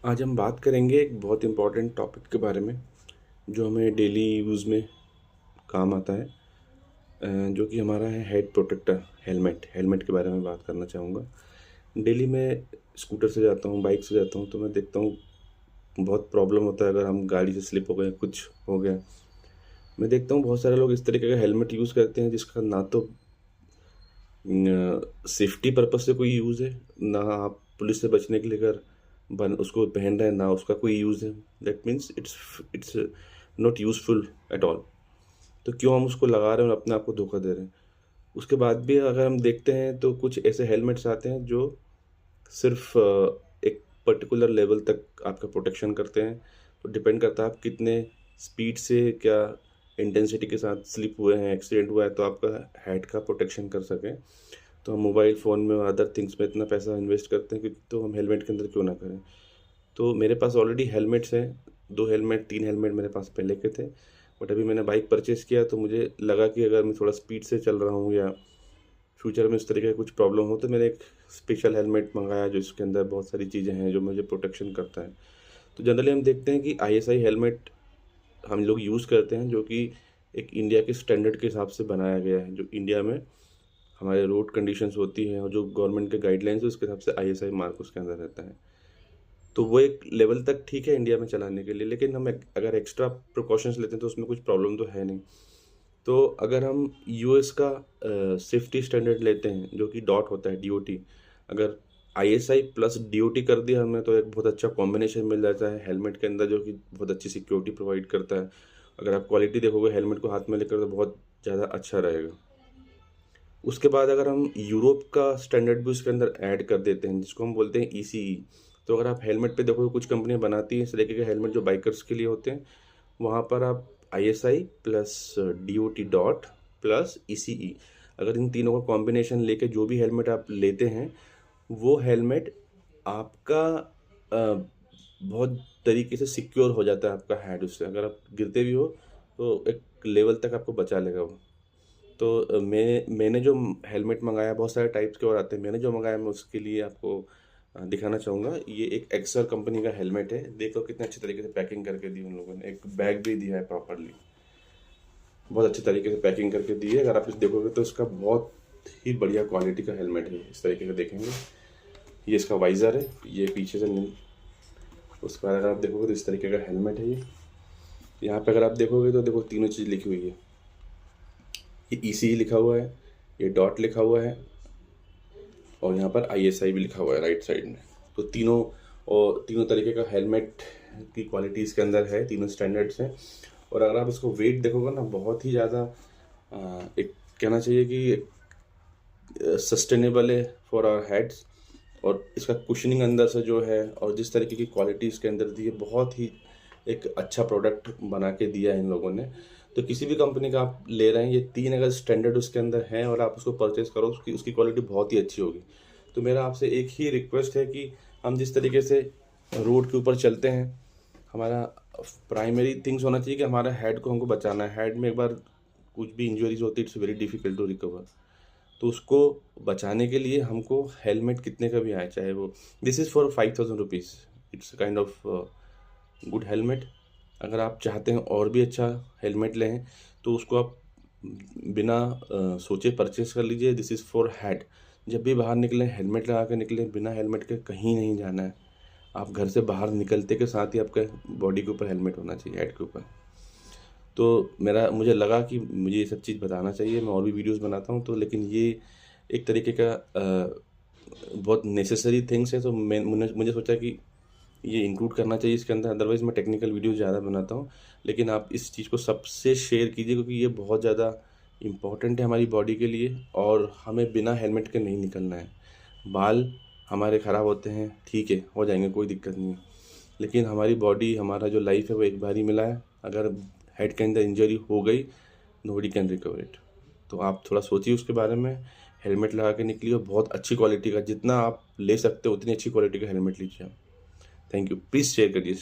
आज हम बात करेंगे एक बहुत इम्पोर्टेंट टॉपिक के बारे में जो हमें डेली यूज़ में काम आता है। जो कि हमारा है हेड प्रोटेक्टर हेलमेट। हेलमेट के बारे में बात करना चाहूँगा। डेली मैं स्कूटर से जाता हूँ, बाइक से जाता हूँ, तो मैं देखता हूँ बहुत प्रॉब्लम होता है अगर हम गाड़ी से स्लिप हो गए, कुछ हो गया। मैं देखता हूँ बहुत सारे लोग इस तरीके का हेलमेट यूज़ करते हैं जिसका ना तो सेफ्टी पर्पज से कोई यूज़ है, ना आप पुलिस से बचने के लिए अगर बन उसको पहन रहे हैं, ना उसका कोई यूज़ है। That means it's not useful at all. तो क्यों हम उसको लगा रहे हैं और अपने आप को धोखा दे रहे हैं। उसके बाद भी अगर हम देखते हैं तो कुछ ऐसे हेलमेट्स आते हैं जो सिर्फ एक पर्टिकुलर लेवल तक आपका प्रोटेक्शन करते हैं। तो डिपेंड करता है आप कितने स्पीड से, क्या इंटेंसिटी के साथ स्लिप हुए हैं, एक्सीडेंट हुआ है, तो आपका हेड का प्रोटेक्शन कर सकें। तो हम मोबाइल फ़ोन में और अदर थिंग्स में इतना पैसा इन्वेस्ट करते हैं कि तो हम हेलमेट के अंदर क्यों ना करें। तो मेरे पास ऑलरेडी हेलमेट्स हैं, 2 हेलमेट 3 हेलमेट मेरे पास पहले के थे। बट अभी मैंने बाइक परचेज़ किया तो मुझे लगा कि अगर मैं थोड़ा स्पीड से चल रहा हूँ या फ्यूचर में इस तरीके का कुछ प्रॉब्लम हो, तो मैंने एक स्पेशल हेलमेट मँगाया जो इसके अंदर बहुत सारी चीज़ें हैं जो मुझे प्रोटेक्शन करता है। तो जनरली हम देखते हैं कि आईएसआई हेलमेट हम लोग यूज़ करते हैं, जो कि एक इंडिया के स्टैंडर्ड के हिसाब से बनाया गया है। जो इंडिया में हमारे रोड कंडीशंस होती हैं और जो गवर्नमेंट के गाइडलाइंस है उसके हिसाब से आईएसआई मार्क उसके अंदर रहता है। तो वो एक लेवल तक ठीक है इंडिया में चलाने के लिए, लेकिन हम अगर एक्स्ट्रा प्रिकॉशंस लेते हैं तो उसमें कुछ प्रॉब्लम तो है नहीं। तो अगर हम यूएस का सेफ्टी स्टैंडर्ड लेते हैं जो कि डॉट होता है, डीओटी, अगर आईएसआई प्लस डीओटी कर दिया हमने तो एक बहुत अच्छा कॉम्बिनेशन मिल जाता है हेलमेट के अंदर, जो कि बहुत अच्छी सिक्योरिटी प्रोवाइड करता है। अगर आप क्वालिटी देखोगे हेलमेट को हाथ में लेकर तो बहुत ज़्यादा अच्छा रहेगा। उसके बाद अगर हम यूरोप का स्टैंडर्ड भी उसके अंदर ऐड कर देते हैं जिसको हम बोलते हैं ईसीई। तो अगर आप हेलमेट पे देखोगे कुछ कंपनियां बनाती हैं इस तरीके के हेलमेट जो बाइकर्स के लिए होते हैं। वहाँ पर आप ISI plus DOT dot plus ECE, अगर इन तीनों का कॉम्बिनेशन लेके जो भी हेलमेट आप लेते हैं वो हेलमेट आपका बहुत तरीके से सिक्योर हो जाता है आपका हेड उससे। अगर आप गिरते भी हो तो एक लेवल तक आपको बचा लेगा वो। तो मैंने जो हेलमेट मंगाया, बहुत सारे टाइप्स के और आते हैं, मैंने जो मंगाया मैं उसके लिए आपको दिखाना चाहूँगा। ये एक एक्सेल कंपनी का हेलमेट है। देखो कितने अच्छे तरीके से पैकिंग करके दी उन लोगों ने, एक बैग भी दिया है प्रॉपरली, बहुत अच्छे तरीके से पैकिंग करके दी है। अगर आप इस देखोगे तो इसका बहुत ही बढ़िया क्वालिटी का हेलमेट है। इस तरीके से देखेंगे, ये इसका वाइज़र है, ये पीछे से उसके बाद अगर आप देखोगे तो इस तरीके का हेलमेट है। ये यहाँ पे अगर आप देखोगे तो देखो तीनों चीज़ लिखी हुई है। ये ईसीई लिखा हुआ है, ये डॉट लिखा हुआ है और यहाँ पर आईएसआई भी लिखा हुआ है राइट साइड में। तो तीनों तरीके का हेलमेट की क्वालिटी इसके अंदर है, तीनों स्टैंडर्ड्स हैं। और अगर आप इसको वेट देखोगे ना, बहुत ही ज़्यादा एक कहना चाहिए कि सस्टेनेबल है फॉर आवर हेड्स। और इसका कुशनिंग अंदर से जो है और जिस तरीके की क्वालिटी इसके अंदर दी है, बहुत ही एक अच्छा प्रोडक्ट बना के दिया है इन लोगों ने। तो किसी भी कंपनी का आप ले रहे हैं, ये 3 अगर स्टैंडर्ड उसके अंदर हैं और आप उसको परचेज़ करो, उसकी क्वालिटी बहुत ही अच्छी होगी। तो मेरा आपसे एक ही रिक्वेस्ट है कि हम जिस तरीके से रोड के ऊपर चलते हैं, हमारा प्राइमरी थिंग्स होना चाहिए कि हमारा हेड को हमको बचाना है। हेड में एक बार कुछ भी इंजरीज होती है, it's very difficult to recover. तो उसको बचाने के लिए हमको हेलमेट कितने का भी आए, चाहे वो this is for 5000 rupees, it's kind of good helmet. अगर आप चाहते हैं और भी अच्छा हेलमेट लें तो उसको आप बिना सोचे परचेस कर लीजिए। This is for head. जब भी बाहर निकलें हेलमेट लगा कर निकलें, बिना हेलमेट के कहीं नहीं जाना है। आप घर से बाहर निकलते के साथ ही आपके बॉडी के ऊपर हेलमेट होना चाहिए, हेड के ऊपर। तो मुझे लगा कि मुझे ये सब चीज़ बताना चाहिए। मैं और भी वीडियोस बनाता हूँ, तो लेकिन ये एक तरीके का बहुत नेसेसरी थिंग्स है। तो मुझे सोचा कि ये इंक्लूड करना चाहिए इसके अंदर। अदरवाइज़ मैं टेक्निकल वीडियो ज़्यादा बनाता हूँ, लेकिन आप इस चीज़ को सबसे शेयर कीजिए क्योंकि ये बहुत ज़्यादा इम्पॉर्टेंट है हमारी बॉडी के लिए। और हमें बिना हेलमेट के नहीं निकलना है। बाल हमारे ख़राब होते हैं, ठीक है, हो जाएंगे, कोई दिक्कत नहीं है, लेकिन हमारी बॉडी, हमारा जो लाइफ है वो एक बार ही मिला है। अगर हेड के अंदर इंजरी हो गई, नोबडी कैन रिकवर इट। तो आप थोड़ा सोचिए उसके बारे में, हेलमेट लगा के निकलिए। बहुत अच्छी क्वालिटी का, जितना आप ले सकते हो उतनी अच्छी क्वालिटी का हेलमेट लीजिए आप। थैंक यू, प्लीज़ शेयर करिए।